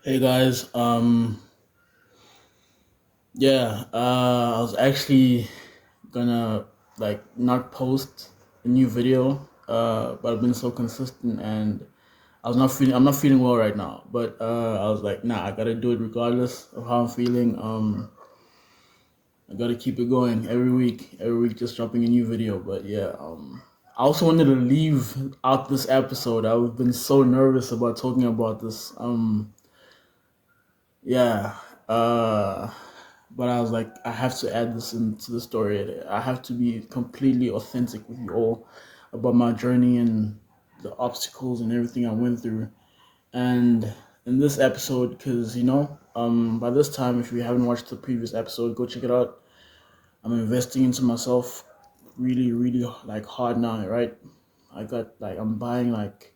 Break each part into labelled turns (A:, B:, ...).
A: Hey guys, I was actually gonna like not post a new video, but I've been so consistent and I'm not feeling well right now, but I was like, nah, I gotta do it regardless of how I'm feeling. I gotta keep it going every week just dropping a new video, but I also wanted to leave out this episode. I've been so nervous about talking about this. Yeah, uh, but I was like, I have to add this into the story. I have to be completely authentic with you all about my journey and the obstacles and everything I went through. And in this episode, because by this time, if you haven't watched the previous episode, go check it out. I'm investing into myself really like hard now, right? I'm buying like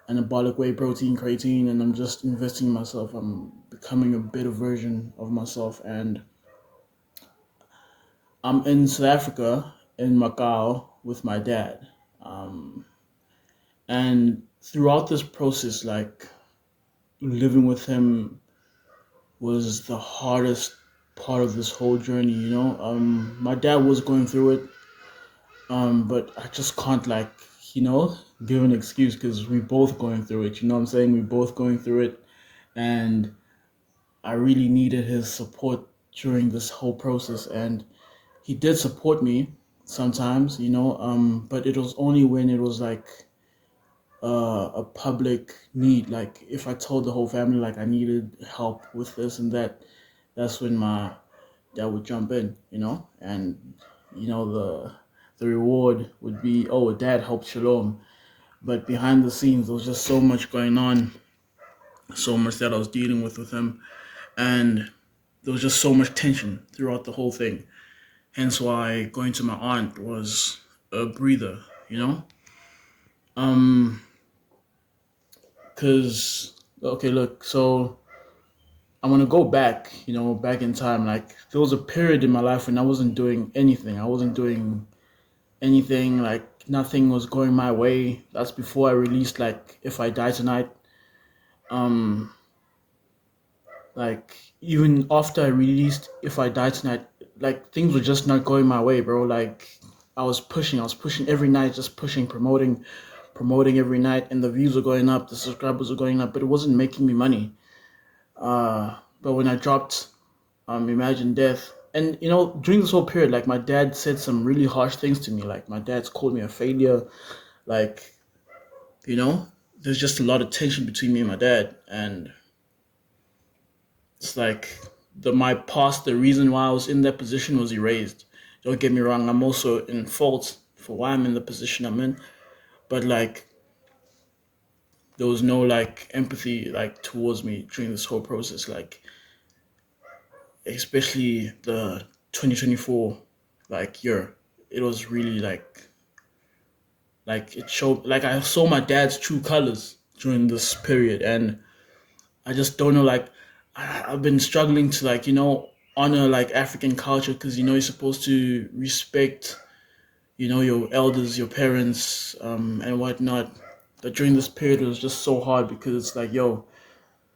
A: anabolic whey protein, creatine, and I'm just investing in myself. I'm becoming a better version of myself, and I'm in South Africa in Macau with my dad. Um, and throughout this process, like living with him was the hardest part of this whole journey. My dad was going through it, but I just can't give an excuse because we both going through it. You know what I'm saying? We both going through it, and I really needed his support during this whole process, and he did support me sometimes, but it was only when it was like a public need. Like if I told the whole family like I needed help with this and that, that's when my dad would jump in, and the reward would be, oh, dad helped Shalom. But behind the scenes, there was just so much going on, so much that I was dealing with him, and there was just so much tension throughout the whole thing. Hence why going to my aunt was a breather, you know? Um, cause okay, look, so I'm gonna go back, back in time. Like there was a period in my life when I wasn't doing anything. I wasn't doing anything. Like nothing was going my way. That's before I released like If I Die Tonight. Um, like even after I released If I Die Tonight, like things were just not going my way, bro. Like I was pushing every night, just pushing, promoting every night, and the views were going up, the subscribers were going up, but it wasn't making me money. But when I dropped Imagine Death, and during this whole period, like my dad said some really harsh things to me. Like my dad's called me a failure. Like you know, there's just a lot of tension between me and my dad, and it's like my past, the reason why I was in that position was erased. Don't get me wrong, I'm also in fault for why I'm in the position I'm in, but like there was no like empathy like towards me during this whole process, like especially the 2024 like year. It was really like it showed, like I saw my dad's true colors during this period, and I just don't know, like I've been struggling to honor like African culture, because you're supposed to respect your elders, your parents, and whatnot. But during this period, it was just so hard because it's like, yo,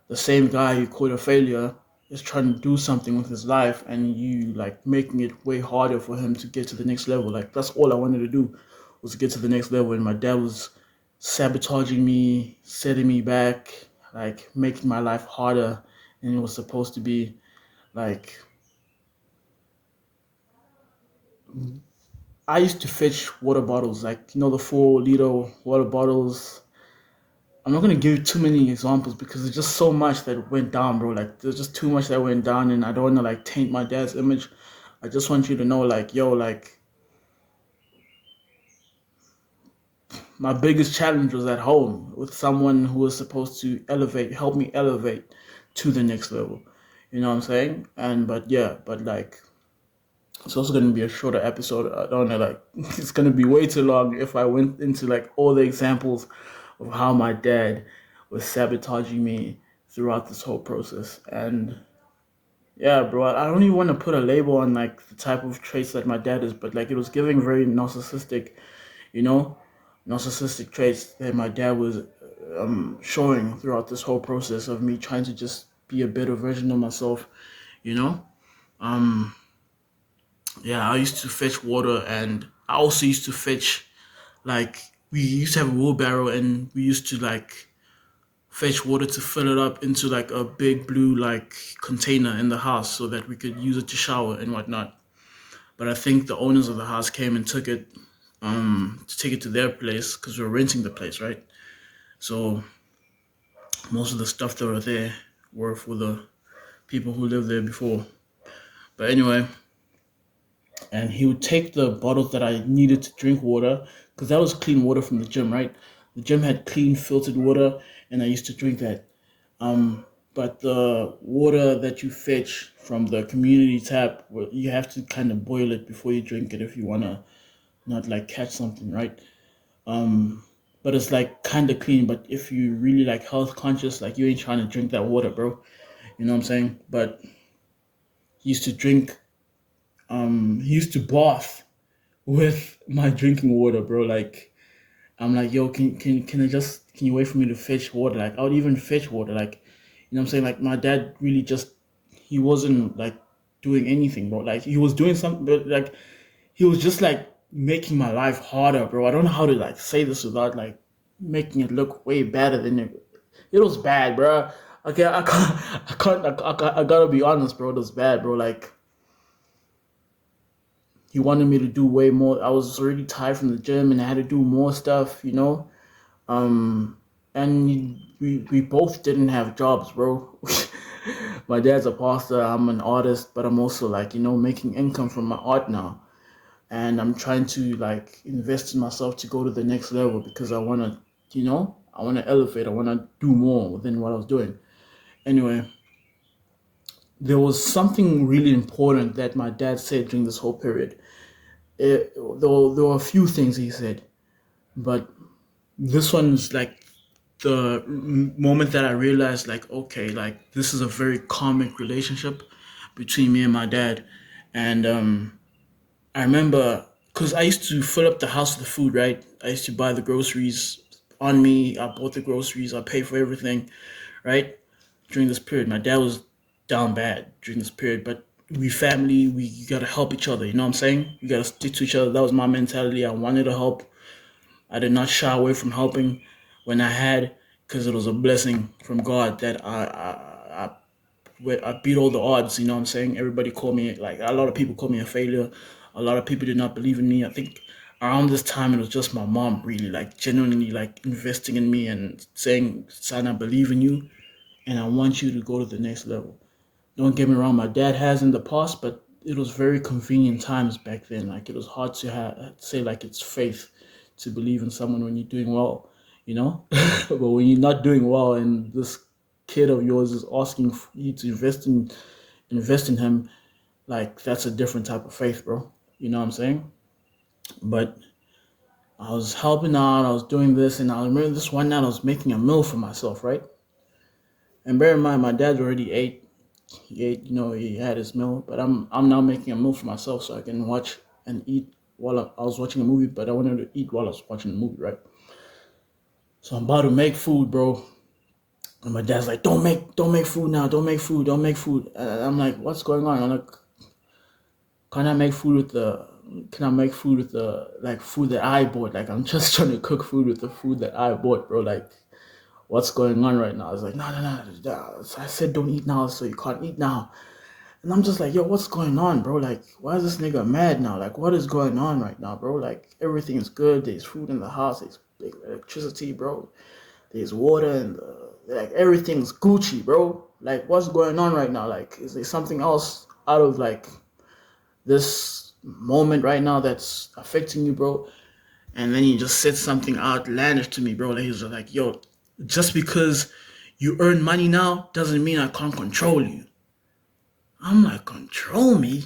A: the same guy you called a failure is trying to do something with his life, and you like making it way harder for him to get to the next level. Like that's all I wanted to do was to get to the next level, and my dad was sabotaging me, setting me back, like making my life harder than it was supposed to be. Like I used to fetch water bottles, like the 4 liter water bottles. I'm not gonna give you too many examples because there's just so much that went down, bro. Like there's just too much that went down, and I don't wanna like taint my dad's image. I just want you to know, like, yo, like my biggest challenge was at home with someone who was supposed to help me elevate to the next level. You know what I'm saying? And but yeah, but like it's also gonna be a shorter episode. I don't know, like it's gonna be way too long if I went into like all the examples of how my dad was sabotaging me throughout this whole process. And yeah, bro, I don't even want to put a label on like the type of traits that my dad is, but like it was giving very narcissistic, you know, narcissistic traits that my dad was showing throughout this whole process of me trying to just be a better version of myself, you know. Um, yeah, I used to fetch water, and I also used to fetch, like, we used to have a wheelbarrow, and we used to like fetch water to fill it up into like a big blue like container in the house so that we could use it to shower and whatnot. But I think the owners of the house came and took it, to take it to their place because we were renting the place, right? So most of the stuff that were there were for the people who lived there before. But anyway, and he would take the bottles that I needed to drink water, because that was clean water from the gym, right? The gym had clean filtered water, and I used to drink that. Um, but the water that you fetch from the community tap, well, you have to kind of boil it before you drink it if you wanna not like catch something, right? Um, but it's like kind of clean. But if you really like health conscious, like you ain't trying to drink that water, bro. You know what I'm saying? But he used to drink. He used to bath with my drinking water, bro. Like I'm like, yo, can you wait for me to fetch water? Like I would even fetch water, like you know what I'm saying? Like my dad really just he wasn't like doing anything, bro. Like he was doing something, but like he was just like making my life harder, bro. I don't know how to like say this without like making it look way better than it. It was bad, bro. Okay, I gotta be honest, bro. It was bad, bro. Like he wanted me to do way more. I was already tired from the gym, and I had to do more stuff, you know. Um, and we both didn't have jobs, bro. My dad's a pastor. I'm an artist, but I'm also like making income from my art now, and I'm trying to like invest in myself to go to the next level because I want to elevate. I want to do more than what I was doing. Anyway, there was something really important that my dad said during this whole period. There were a few things he said, but this one's like the moment that I realized, like, okay, like this is a very karmic relationship between me and my dad. And I remember because I used to fill up the house with the food, right? I used to buy the groceries on me. I bought the groceries. I paid for everything, right? During this period, my dad was down bad during this period, but we family, we gotta help each other. You know what I'm saying? We gotta stick to each other. That was my mentality. I wanted to help. I did not shy away from helping when I had, because it was a blessing from God that I beat all the odds. You know what I'm saying? Everybody called me, like a lot of people called me a failure. A lot of people did not believe in me. I think around this time it was just my mom really like genuinely like investing in me and saying, "Son, I believe in you, and I want you to go to the next level." Don't get me wrong, my dad has in the past, but it was very convenient times back then. Like it was hard to say like it's faith to believe in someone when you're doing well, you know. But when you're not doing well, and this kid of yours is asking for you to invest in him, like that's a different type of faith, bro. You know what I'm saying? But I was helping out, I was doing this, and I remember this one night I was making a meal for myself, right? And bear in mind, my dad already ate. He ate, he had his meal, but I'm now making a meal for myself so I can watch and eat while I was watching a movie. But I wanted to eat while I was watching the movie, right? So I'm about to make food, bro. And my dad's like, don't make food now, don't make food, don't make food. And I'm like, what's going on? I'm like, can I make food with the, can I make food with the, like, food that I bought? Like, I'm just trying to cook food with the food that I bought, bro. Like, what's going on right now? I was like, no, no, no, no. So I said, don't eat now, so you can't eat now. And I'm just like, yo, what's going on, bro? Like, why is this nigga mad now? Like, what is going on right now, bro? Like, everything is good. There's food in the house. There's electricity, bro. There's water and like everything's Gucci, bro. Like, what's going on right now? Like, is there something else out of like this moment right now that's affecting you, bro? And then he just said something outlandish to me, bro. Like, he was like, yo, just because you earn money now doesn't mean I can't control you. I'm like, control me?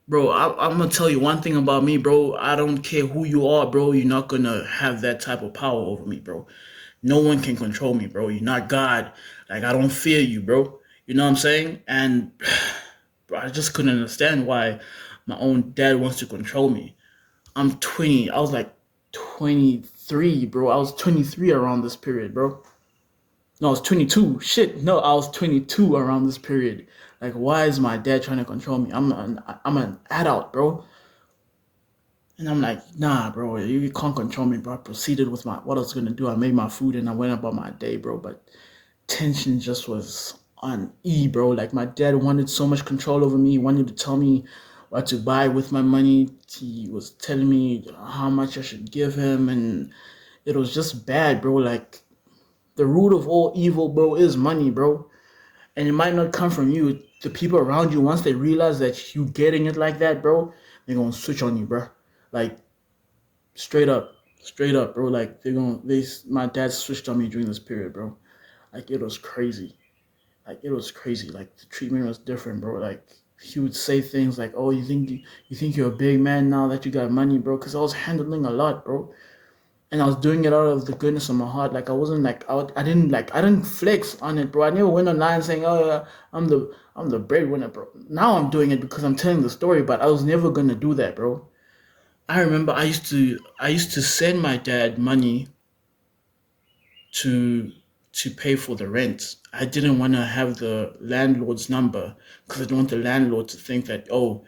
A: Bro, I'm gonna tell you one thing about me, bro. I don't care who you are, bro. You're not gonna have that type of power over me, bro. No one can control me, bro. You're not God. Like, I don't fear you, bro. You know what I'm saying? And bro, I just couldn't understand why my own dad wants to control me. I'm 20. I was like 23 23, bro. I was 23 around this period, bro. No, I was 22. Shit, no, I was 22 around this period. Like, why is my dad trying to control me? I'm an adult, bro. And I'm like, nah, bro, you can't control me, bro. I proceeded with what I was gonna do. I made my food and I went about my day, bro. But tension just was on E, bro. Like my dad wanted so much control over me. He wanted to tell me what to buy with my money. He was telling me how much I should give him, and it was just bad, bro. Like the root of all evil, bro, is money, bro. And it might not come from you. The people around you, once they realize that you getting it like that, bro, they're gonna switch on you, bro. Like straight up, bro. Like my dad switched on me during this period, bro. Like it was crazy. Like it was crazy. Like the treatment was different, bro. Like he would say things like, "Oh, you think you're a big man now that you got money, bro?" Because I was handling a lot, bro, and I was doing it out of the goodness of my heart. Like I wasn't like I didn't flex on it, bro. I never went online saying, "Oh, yeah, I'm the breadwinner, bro." Now I'm doing it because I'm telling the story, but I was never gonna do that, bro. I remember I used to send my dad money to to pay for the rent. I didn't want to have the landlord's number because I didn't want the landlord to think that, oh,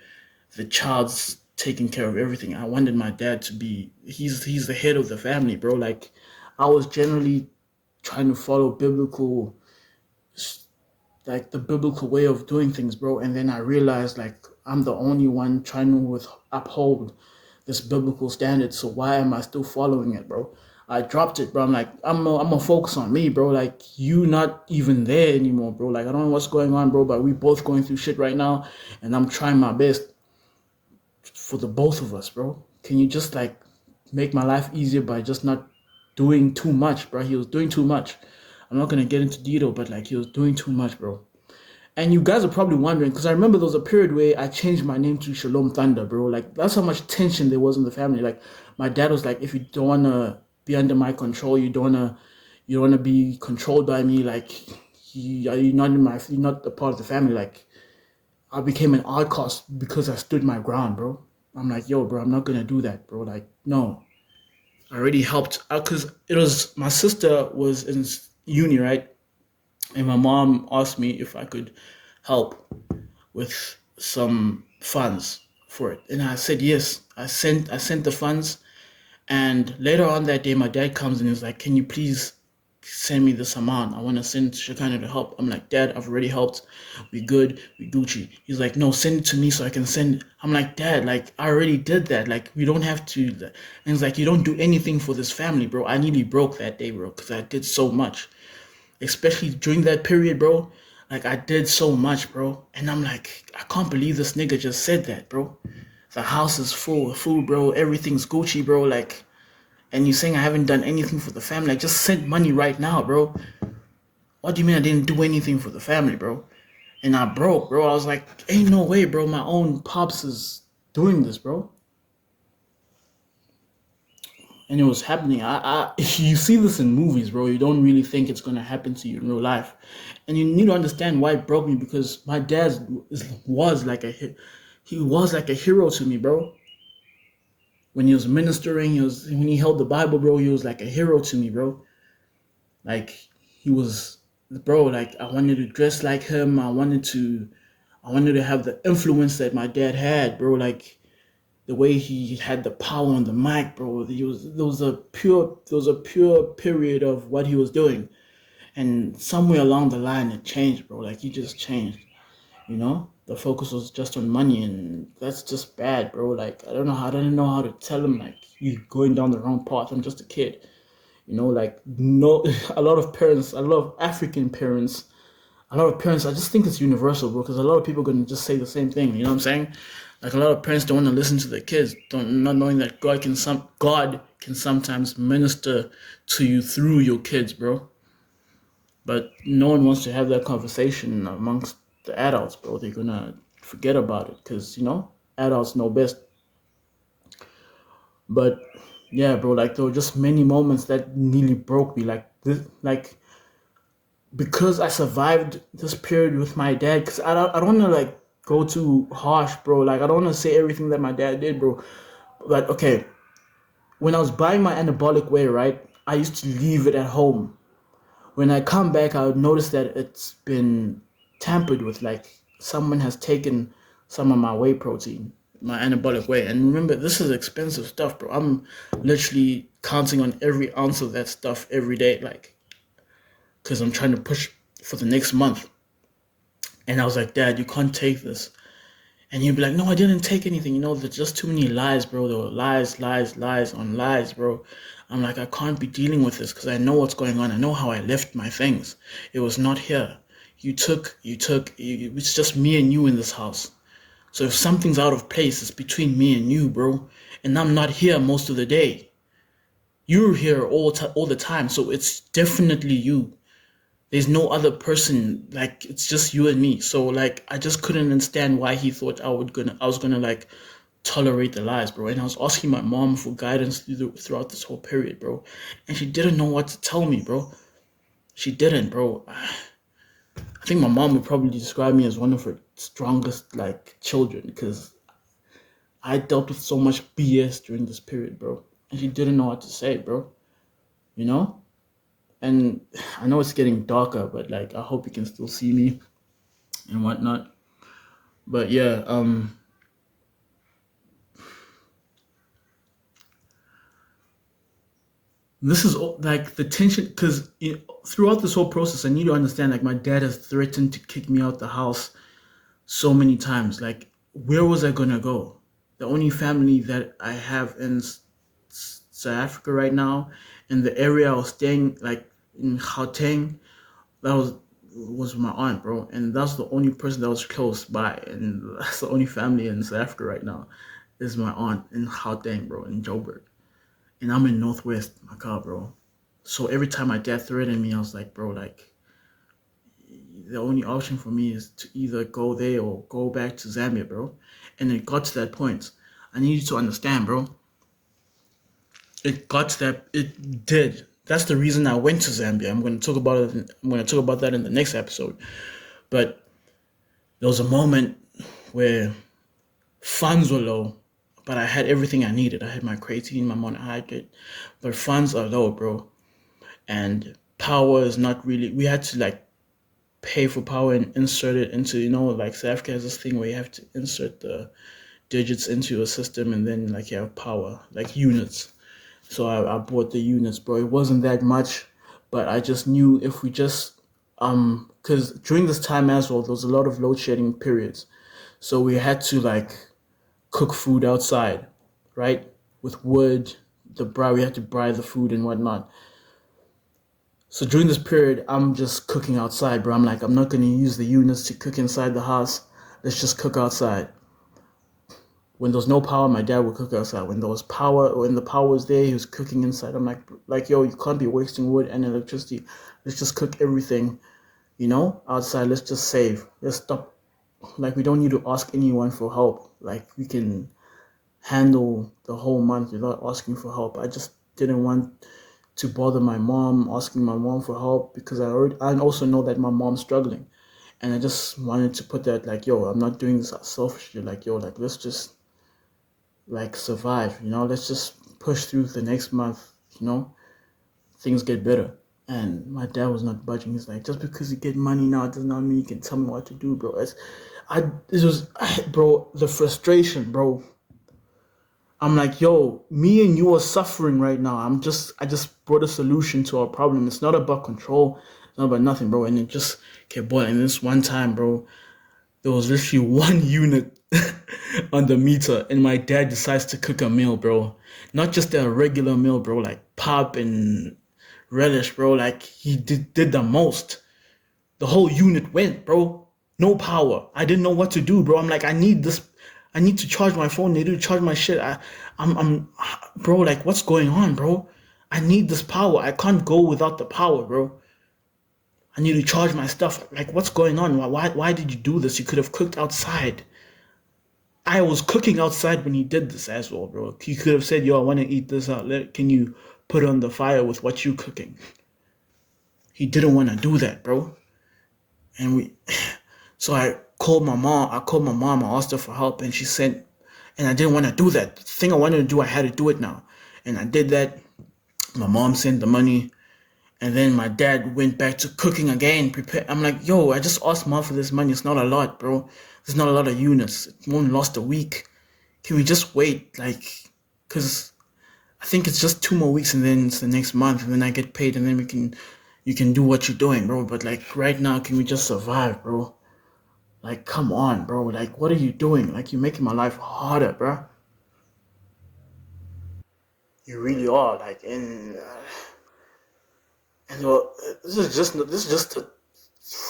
A: the child's taking care of everything. I wanted my dad to be he's the head of the family, bro. Like I was generally trying to follow like the biblical way of doing things, bro. And then I realized like I'm the only one trying to uphold this biblical standard. So why am I still following it, bro? I dropped it, bro. I'm like, I'm gonna focus on me, bro. Like you not even there anymore, bro. Like I don't know what's going on, bro, but we both going through shit right now, and I'm trying my best for the both of us, bro. Can you just like make my life easier by just not doing too much, bro? He was doing too much. I'm not gonna get into detail, but like he was doing too much, bro. And you guys are probably wondering, because I remember there was a period where I changed my name to Shalom Thunder, bro. Like that's how much tension there was in the family. Like my dad was like, if you don't wanna be under my control, you don't wanna be controlled by me. Like you're not a part of the family. Like I became an outcast because I stood my ground, bro. I'm like, yo, bro, I'm not gonna do that, bro. Like no, I already helped because it was my sister was in uni, right? And my mom asked me if I could help with some funds for it, and I said yes. I sent the funds, and later on that day, my dad comes and is like, "Can you please send me this amount? I want to send Shekinah to help." I'm like, "Dad, I've already helped. We good. We Gucci." He's like, "No, send it to me so I can send." I'm like, "Dad, like I already did that. Like we don't have to." And he's like, "You don't do anything for this family, bro." I nearly broke that day, bro, because I did so much, especially during that period, bro. Like I did so much, bro. And I'm like, I can't believe this nigga just said that, bro. The house is full of food, bro. Everything's Gucci, bro. Like, and you saying I haven't done anything for the family? I just sent money right now, bro. What do you mean I didn't do anything for the family, bro? And I broke, bro. I was like, ain't no way, bro. My own pops is doing this, bro. And it was happening. You see this in movies, bro. You don't really think it's gonna happen to you in real life, and you need to understand why it broke me because my dad was like he was like a hero to me, bro. When he was ministering, when he held the Bible, bro. He was like a hero to me, bro. Like he was, bro. Like I wanted to dress like him. I wanted to have the influence that my dad had, bro. Like the way he had the power on the mic, bro. There was a pure period of what he was doing, and somewhere along the line it changed, bro. Like he just changed, you know. The focus was just on money, and that's just bad, bro. Like I don't know how to tell him like you're going down the wrong path. I'm just a kid, you know. Like no, a lot of parents, a lot of African parents, a lot of parents, I just think it's universal, bro, because a lot of people are gonna just say the same thing. You know what I'm saying? Like a lot of parents don't want to listen to their kids, don't not knowing that God can sometimes minister to you through your kids, bro. But no one wants to have that conversation amongst the adults, bro. They're gonna forget about it because adults know best. But yeah, bro, like there were just many moments that nearly broke me. Like this, like because I survived this period with my dad. Because I don't want to like go too harsh, bro. Like I don't want to say everything that my dad did, bro. But okay, when I was buying my anabolic whey, right, I used to leave it at home. When I come back, I would notice that it's been tampered with. Like someone has taken some of my whey protein, my anabolic whey. And remember, this is expensive stuff, bro. I'm literally counting on every ounce of that stuff every day, like, because I'm trying to push for the next month. And I was like, Dad, you can't take this. And he'd be like, no, I didn't take anything. There's just too many lies, bro. There were lies, lies, lies on lies, bro. I'm like, I can't be dealing with this because I know what's going on. I know how I left my things. It was not here. It's just me and you in this house. So if something's out of place, it's between me and you, bro. And I'm not here most of the day. You're here all the time. So it's definitely you. There's no other person, like it's just you and me. So like I just couldn't understand why he thought I was gonna like tolerate the lies, bro. And I was asking my mom for guidance throughout this whole period, bro. And she didn't know what to tell me, bro. She didn't, bro. I think my mom would probably describe me as one of her strongest like children because I dealt with so much BS during this period, bro. And she didn't know what to say, bro. You know? And I know it's getting darker, but like I hope you can still see me and whatnot. But yeah, this is like the tension because throughout this whole process, I need to understand like my dad has threatened to kick me out the house so many times. Like, where was I gonna go? The only family that I have in South Africa right now, in the area I was staying, like in Gauteng, that was my aunt, bro, and that's the only person that was close by, and that's the only family in South Africa right now, is my aunt in Gauteng, bro, in Joburg, and I'm in Northwest Macau, bro. So every time my dad threatened me, I was like, bro, like the only option for me is to either go there or go back to Zambia, bro. And it got to that point. I need you to understand, bro. It got to that. It did. That's the reason I went to Zambia. I'm going to talk about it. I'm going to talk about that in the next episode. But there was a moment where funds were low, but I had everything I needed. I had my creatine, my monohydrate, but funds are low, bro. And power is not really. We had to like pay for power and insert it into, like South Africa has this thing where you have to insert the digits into a system and then like you have power, like units. So I bought the units, bro. It wasn't that much, but I just knew if we just because during this time as well, there was a lot of load shedding periods, so we had to like cook food outside, right? With wood, we had to brine the food and whatnot. So during this period, I'm just cooking outside, bro. I'm like, I'm not gonna use the units to cook inside the house. Let's just cook outside. When there was no power, my dad would cook outside. When there was power, when the power was there, he was cooking inside. I'm like, yo, you can't be wasting wood and electricity. Let's just cook everything, outside. Let's just save. Let's stop. Like, we don't need to ask anyone for help. Like, we can handle the whole month without asking for help. I just didn't want to bother my mom, asking my mom for help because I also know that my mom's struggling. And I just wanted to put that like, yo, I'm not doing this selfishly. Like, yo, like, let's just like survive, let's just push through the next month, things get better. And my dad was not budging. He's like, just because you get money now, it does not mean you can tell me what to do, bro. Bro, the frustration, bro. I'm like, yo, me and you are suffering right now. I just brought a solution to our problem. It's not about control. It's not about nothing, bro. And it just kept boiling. And this one time, bro, there was literally one unit on the meter, and my dad decides to cook a meal, bro. Not just a regular meal, bro, like pop and relish, bro. Like he did the most. The whole unit went, bro. No power. I didn't know what to do, bro. I'm like, I need this. I need to charge my phone. They do charge my shit. Bro. Like, what's going on, bro? I need this power. I can't go without the power, bro. I need to charge my stuff. Like, what's going on? Why did you do this? You could have cooked outside. I was cooking outside when he did this as well, bro. He could have said, yo, I want to eat this out. Can you put on the fire with what you cooking? He didn't want to do that, bro. So I called my mom. I asked her for help, and she said, and I didn't want to do that. The thing I wanted to do, I had to do it now. And I did that. My mom sent the money. And then my dad went back to cooking again. Prepare. I'm like, yo, I just asked mom for this money. It's not a lot, bro. There's not a lot of units. It only lost a week. Can we just wait? Like, cause I think it's just 2 more weeks and then it's the next month and then I get paid and then you can do what you're doing, bro. But like right now, can we just survive, bro? Like, come on, bro. Like, what are you doing? Like, you're making my life harder, bro. You really are. Like, and this is just a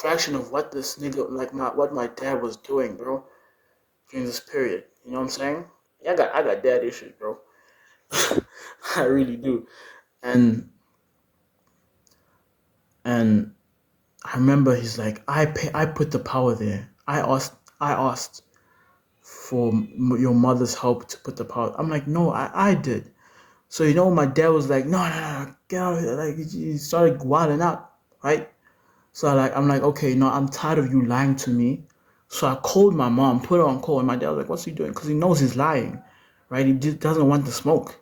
A: fraction of what this nigga, like what my dad was doing, bro, during this period. You know what I'm saying? Yeah, I got dad issues, bro. I really do. And and I remember he's like, I put the power there. I asked for your mother's help to put the power. I'm like, no, I did. So my dad was like, no, no, no, no, get out of here. Like he started wilding out, right? So I'm like, okay, no, I'm tired of you lying to me. So I called my mom, put her on call, and my dad was like, what's he doing? Because he knows he's lying, right? He just doesn't want the smoke.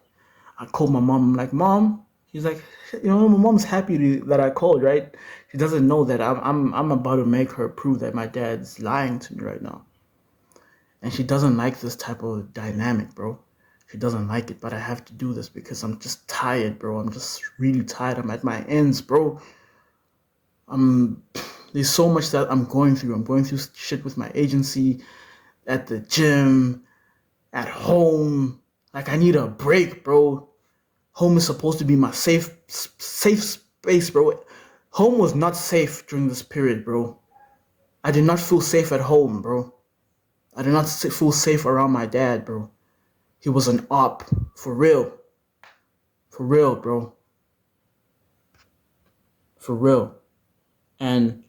A: I called my mom. I'm like, mom. He's like, my mom's happy that I called, right? She doesn't know that I'm about to make her prove that my dad's lying to me right now, and she doesn't like this type of dynamic, bro. She doesn't like it, but I have to do this because I'm just tired, bro. I'm just really tired. I'm at my ends, bro. I'm There's so much that I'm going through. I'm going through shit with my agency, at the gym, at home. Like I need a break, bro. Home is supposed to be my safe space, bro. Home was not safe during this period, bro. I did not feel safe at home, bro. I did not feel safe around my dad, bro. He was an op, for real, bro, for real. And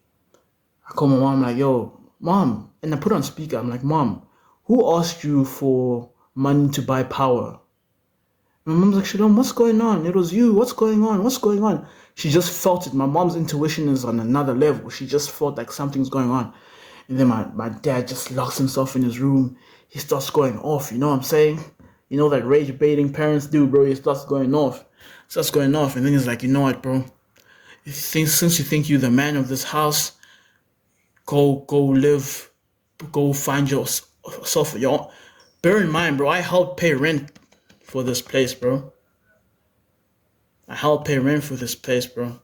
A: I call my mom like, yo, mom, and I put on speaker. I'm like, mom, who asked you for money to buy power? My mom's like, Shalom, what's going on? It was you. What's going on? What's going on? She just felt it. My mom's intuition is on another level. She just felt like something's going on. And then my dad just locks himself in his room. He starts going off. You know what I'm saying? You know that rage baiting parents do, bro. He starts going off. Starts going off. And then he's like, you know what, bro? Since you think you're the man of this house, go live, go find yourself your. Bear in mind, bro, I helped pay rent for this place, bro. I helped pay rent for this place, bro.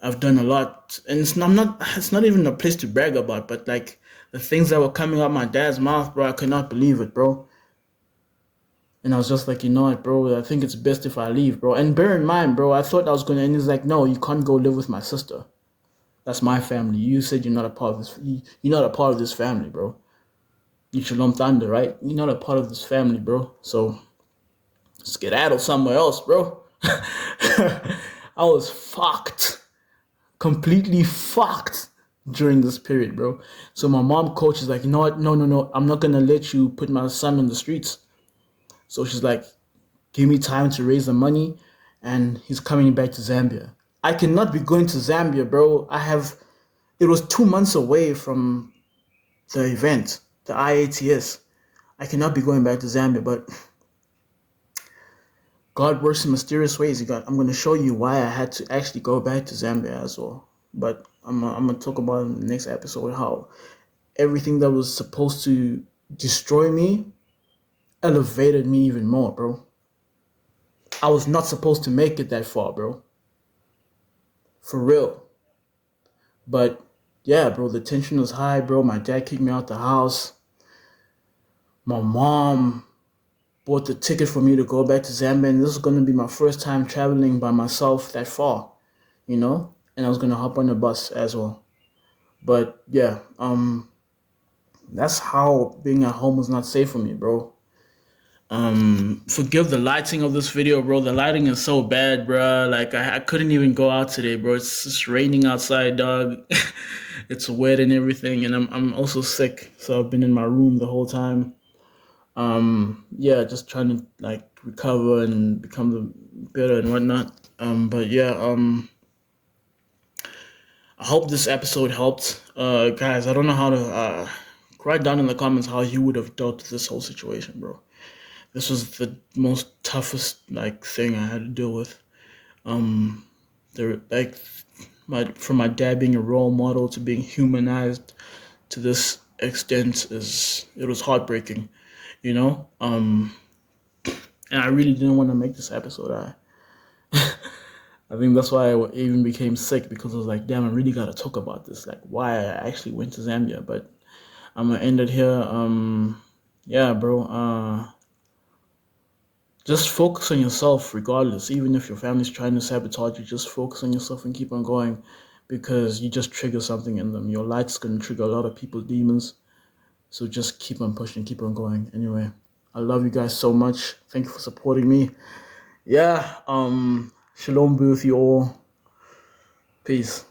A: I've done a lot, and It's not even a place to brag about, but like the things that were coming out my dad's mouth, bro, I could not believe it, bro. And I was just like, you know what, bro? I think it's best if I leave, bro. And bear in mind, bro, I thought I was gonna. And he's like, no, you can't go live with my sister. That's my family. You said you're not a part of this. You're not a part of this family, bro. You Shalom Thunder, right? You're not a part of this family, bro. So skedaddle somewhere else, bro. I was fucked, completely fucked during this period, bro. So my mom coach is like, you know what? No, no, no. I'm not gonna let you put my son in the streets. So she's like, give me time to raise the money, and he's coming back to Zambia. I cannot be going to Zambia, bro. It was 2 months away from the event, the IATS. I cannot be going back to Zambia, but God works in mysterious ways. I'm going to show you why I had to actually go back to Zambia as well. But I'm going to talk about in the next episode how everything that was supposed to destroy me elevated me even more, bro. I was not supposed to make it that far, bro. For real. But yeah, bro, the tension was high, bro. My dad kicked me out the house. My mom bought the ticket for me to go back to Zambia, and this is going to be my first time traveling by myself that far, and I was going to hop on the bus as well. But yeah, that's how being at home was not safe for me, bro. Forgive the lighting of this video, bro. The lighting is so bad, bro. Like I couldn't even go out today, bro. It's just raining outside, dog. It's wet and everything, and I'm also sick, so I've been in my room the whole time. Yeah, just trying to like recover and become better and whatnot. But yeah, I hope this episode helped. Guys, I don't know how to write down in the comments how you would have dealt with this whole situation, bro. This was the most toughest like thing I had to deal with. Um, there like from my dad being a role model to being humanized to this extent is it was heartbreaking, you know. And I really didn't want to make this episode. I think that's why I even became sick because I was like, damn, I really gotta talk about this, like why I actually went to Zambia. But I'm gonna end it here. Yeah, bro. Just focus on yourself, regardless. Even if your family's trying to sabotage you, just focus on yourself and keep on going, because you just trigger something in them. Your light's gonna trigger a lot of people's demons. So just keep on pushing, keep on going. Anyway, I love you guys so much. Thank you for supporting me. Yeah. Shalom be with you all. Peace.